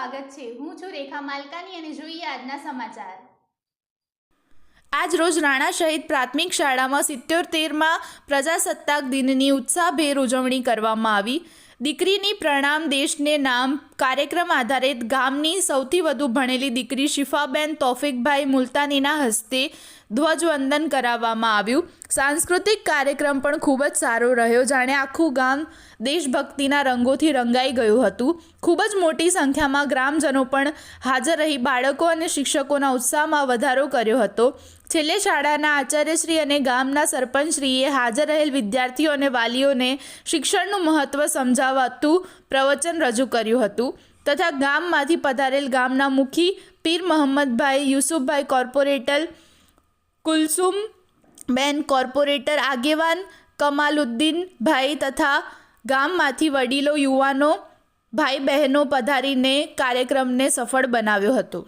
સ્વાગત છે। હું છું રેખા માલકાની અને જોઈએ આજના સમાચાર। આજ રોજ રાણા શહીદ પ્રાથમિક શાળામાં 77મા પ્રજાસત્તાક દિનની ઉત્સાહભેર ઉજવણી કરવામાં આવી। દીકરીની પ્રણામ દેશને નામ કાર્યક્રમ આધારિત ગામની સૌથી વધુ ભણેલી દીકરી શિફાબેન તોફિકભાઈ મુલતાનીના હસ્તે ધ્વજવંદન કરાવવામાં આવ્યું। સાંસ્કૃતિક કાર્યક્રમ પણ ખૂબ જ સારો રહ્યો, જાણે આખું ગામ દેશભક્તિના રંગોથી રંગાઈ ગયું હતું। ખૂબ જ મોટી સંખ્યામાં ગ્રામજનો પણ હાજર રહી બાળકો અને શિક્ષકોના ઉત્સાહમાં વધારો કર્યો હતો। છેલ્લે શાળાના આચાર્યશ્રી અને ગામના સરપંચશ્રીએ હાજર રહેલ વિદ્યાર્થીઓ અને વાલીઓને શિક્ષણનું મહત્ત્વ સમજાવતું પ્રવચન રજૂ કર્યું હતું તથા ગામમાંથી પધારેલ ગામના મુખી પીર મોહમ્મદભાઈ યુસુફભાઈ, કોર્પોરેટર કુલસુમબેન, કોર્પોરેટર આગેવાન કમાલુદ્દીનભાઈ તથા ગામમાંથી વડીલો, યુવાનો, ભાઈ બહેનો પધારીને કાર્યક્રમને સફળ બનાવ્યો હતો।